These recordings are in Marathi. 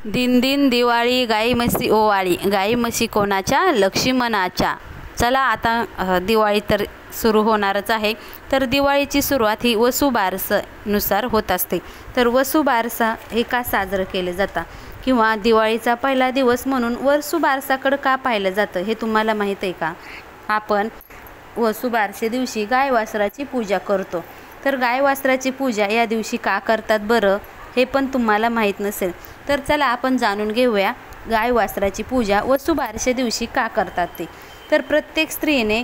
दिन दिन दिवाळी गाई म्हशी ओवाळी, गाई म्हशी कोणाच्या लक्ष्मणाच्या. चला आता दिवाळी तर सुरू होणारच आहे. तर दिवाळीची सुरुवात ही वसुबारसेनुसार होत असते. तर वसुबारसा हे का साजरं केले जातं किंवा दिवाळीचा पहिला दिवस म्हणून वसुबारसाकडं का पाहिलं जातं हे तुम्हाला माहीत आहे का? आपण वसुबारसे दिवशी गाय वासराची पूजा करतो. तर गाय वासराची पूजा या दिवशी का करतात बरं, हे पण तुम्हाला माहीत नसेल. तर चला आपण जाणून घेऊया गाय वासराची पूजा वसुबारसे दिवशी का करतात ते. तर प्रत्येक स्त्रीने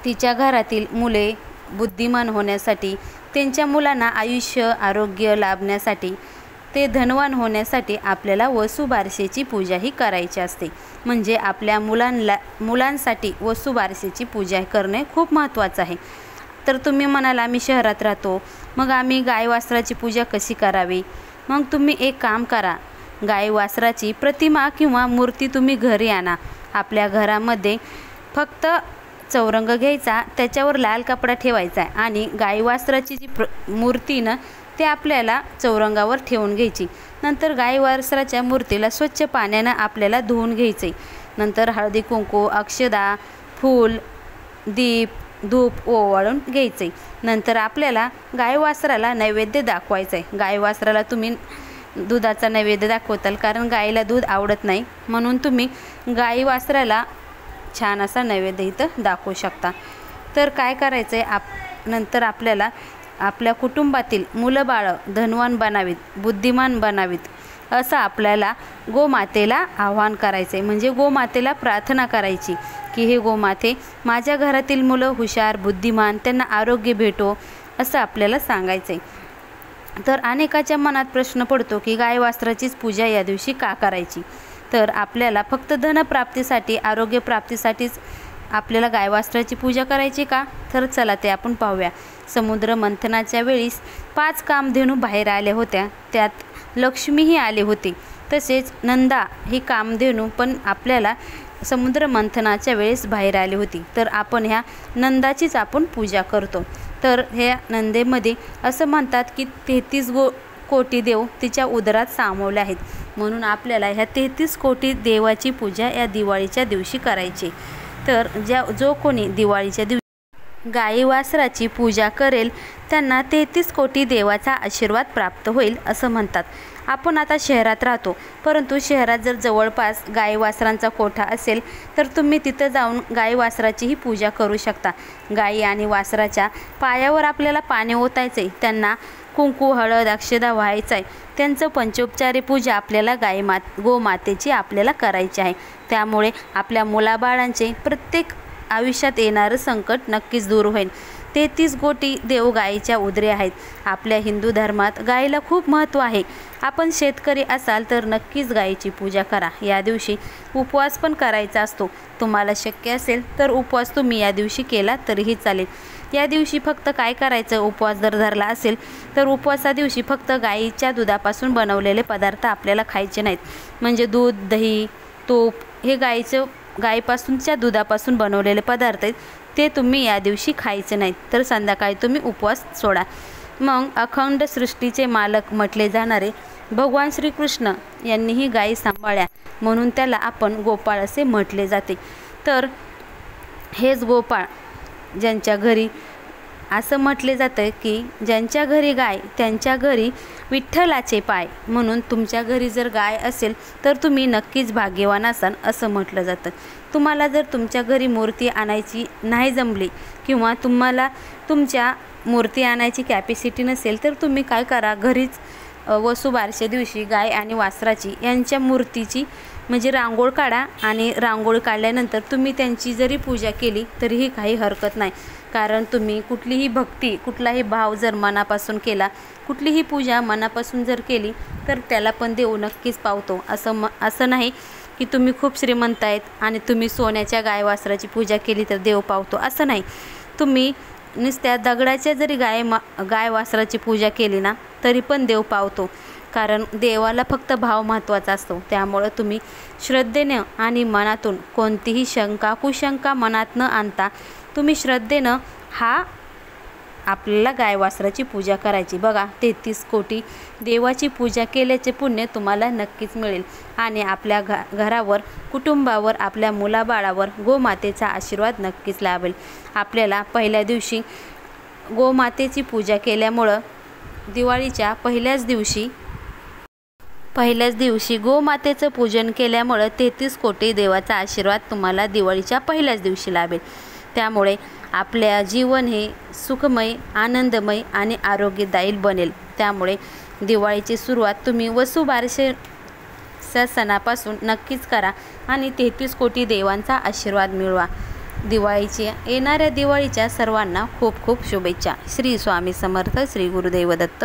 तिच्या घरातील मुले बुद्धिमान होण्यासाठी, त्यांच्या मुलांना आयुष्य आरोग्य लाभण्यासाठी, ते धनवान होण्यासाठी आपल्याला वसुबारसेची पूजा ही करायची असते. म्हणजे आपल्या मुलांसाठी वसुबारसेची पूजा करणे खूप महत्त्वाचं आहे. तर तुम्ही म्हणाल आम्ही शहरात राहतो, मग आम्ही गाय वासराची पूजा कशी करावी? मग तुम्ही एक काम करा, गाय वासराची प्रतिमा किंवा मूर्ती तुम्ही घरी आणा. आपल्या घरामध्ये फक्त चौरंग घ्यायचा, त्याच्यावर लाल कपडा ठेवायचा आहे आणि गाय वासराची जी मूर्ती ना ते आपल्याला चौरंगावर ठेवून घ्यायची. नंतर गाय वासराच्या मूर्तीला स्वच्छ पाण्यानं आपल्याला धुवून घ्यायचे. नंतर हळदी कुंकू अक्षदा फूल दीप धूप ओवाळून घ्यायचे. नंतर आपल्याला गाय वासराला नैवेद्य दाखवायचं आहे. गाय वासराला तुम्ही दुधाचा नैवेद्य दाखवताल, कारण गाईला दूध आवडत नाही, म्हणून तुम्ही गाई वासराला छान असा नैवेद्य इथं दाखवू शकता. तर काय करायचं आहे, नंतर आपल्याला आपल्या कुटुंबातील मुलं बाळं धनवान बनावीत, बुद्धिमान बनावीत, असं आपल्याला गोमातेला आव्हान करायचं आहे. म्हणजे गोमातेला प्रार्थना करायची की हे गोमाते, माझ्या घरातील मुलं हुशार बुद्धिमान, त्यांना आरोग्य भेटो, असं आपल्याला सांगायचं आहे. तर अनेकाच्या मनात प्रश्न पडतो की गाय वासराचीच पूजा या दिवशी का करायची? तर आपल्याला फक्त धनप्राप्तीसाठी आरोग्यप्राप्तीसाठीच आपल्याला गाय वासराची पूजा करायची का? तर चला ते आपण पाहूया. समुद्र मंथनाच्या वेळीस 5 कामधेनू बाहेर आल्या होत्या, त्यात लक्ष्मीही आले होते. तसेच नंदा ही कामधेनू पण आपल्याला समुद्र मंथनाच्या वेळेस बाहेर आली होती. तर आपण ह्या नंदाचीच आपण पूजा करतो. तर ह्या नंदेमध्ये असं म्हणतात की 33 कोटी देव तिच्या उदरात सामावले आहेत. म्हणून आपल्याला ह्या 33 कोटी देवाची पूजा या दिवाळीच्या दिवशी करायची. तर जो कोणी दिवाळीच्या दिवशी गाई वासराची पूजा करेल त्यांना 33 कोटी देवाचा आशीर्वाद प्राप्त होईल असं म्हणतात. आपण आता शहरात राहतो, परंतु शहरात जर जवळपास गाई वासरांचा कोठा असेल तर तुम्ही तिथं जाऊन गाई वासराचीही पूजा करू शकता. गाई आणि वासराच्या पायावर आपल्याला पाणी ओतायचे, त्यांना कुंकू हळद अक्षदा व्हायचं आहे. त्यांचं पंचोपचारी पूजा आपल्याला गोमातेची आपल्याला करायची आहे. त्यामुळे आपल्या मुलाबाळांचे प्रत्येक आयुष्यात येणारं संकट नक्कीच दूर होईल. 33 कोटी देव गायीच्या उदरे आहेत. आपल्या हिंदू धर्मात गायीला खूप महत्त्व आहे. आपण शेतकरी असाल तर नक्कीच गायीची पूजा करा. या दिवशी उपवास पण करायचा असतो. तुम्हाला शक्य असेल तर उपवास तुम्ही या दिवशी केला तरीही चालेल. या दिवशी फक्त काय करायचं, उपवास जर धरला असेल तर उपवासा दिवशी फक्त गायीच्या दुधापासून बनवलेले पदार्थ आपल्याला खायचे नाहीत. म्हणजे दूध दही तूप हे गायीपासूनच्या दुधापासून बनवलेले पदार्थ आहेत, ते तुम्ही या दिवशी खायचे नाहीत. तर संध्याकाळी तुम्ही उपवास सोडा. मग अखंड सृष्टीचे मालक म्हटले जाणारे भगवान श्रीकृष्ण यांनीही गायी सांभाळल्या, म्हणून त्याला आपण गोपाळ असे म्हटले जाते. तर हेच गोपाळ ज्यांच्या घरी असं म्हटले जातं की ज्यांच्या घरी गाय त्यांच्या घरी विठ्ठलाचे पाय. म्हणून तुमच्या घरी जर गाय असेल तर तुम्ही नक्कीच भाग्यवान असाल असं म्हटलं जातं. तुम्हाला जर तुमच्या घरी मूर्ती आणायची नाही जमली किंवा तुम्हाला तुमच्या मूर्ती आणायची कॅपॅसिटी नसेल तर तुम्ही काय करा, घरीच वसुबारसे दिवशी गाय आणि वासराची यांच्या मूर्तीची म्हणजे रांगोळ काढा आणि रांगोळी काढल्यानंतर तुम्ही त्यांची जरी पूजा केली तरीही काही हरकत नाही. कारण तुम्ही कुठलीही भक्ती कुठलाही भाव जर मनापासून केला, कुठलीही पूजा मनापासून जर केली तर त्याला पण देव नक्कीच पावतो. असं नाही की तुम्ही खूप श्रीमंत आहेत आणि तुम्ही सोन्याच्या गाय वासराची पूजा केली तर देव पावतो, असं नाही. तुम्ही नुसत्या दगडाच्या जरी गाय वासराची पूजा केली ना तरी पण देव पावतो. कारण देवाला फक्त भाव महत्त्वाचा असतो. त्यामुळं तुम्ही श्रद्धेनं आणि मनातून कोणतीही शंका कुशंका मनात न आणता तुम्ही श्रद्धेनं हा आपल्याला गाय वासराची पूजा करायची। बघा 33 कोटी देवाची पूजा केल्याचे पुण्य तुम्हाला नक्कीच मिळेल आणि आपल्या घरावर, कुटुंबावर, आपल्या मुलाबाळावर गोमातेचा आशीर्वाद नक्कीच लाभेल। आपल्याला पहिल्या दिवशी गोमातेची पूजा केल्यामुळं दिवाळीच्या पहिल्याच दिवशी गोमातेचं पूजन केल्यामुळं 33 कोटी देवाचा आशीर्वाद तुम्हाला दिवाळीच्या पहिल्याच दिवशी लाभेल। त्यामुळे आपल्या जीवन हे सुखमय, आनंदमय आणि आरोग्यदायी बनेल। त्यामुळे दिवाळीची सुरुवात तुम्ही वसुबारसेच्या सणापासून नक्कीच करा आणि 33 कोटी देवांचा आशीर्वाद मिळवा। येणाऱ्या दिवाळीच्या सर्वांना खूप खूप शुभेच्छा। श्री स्वामी समर्थ, श्री गुरुदेव दत्त।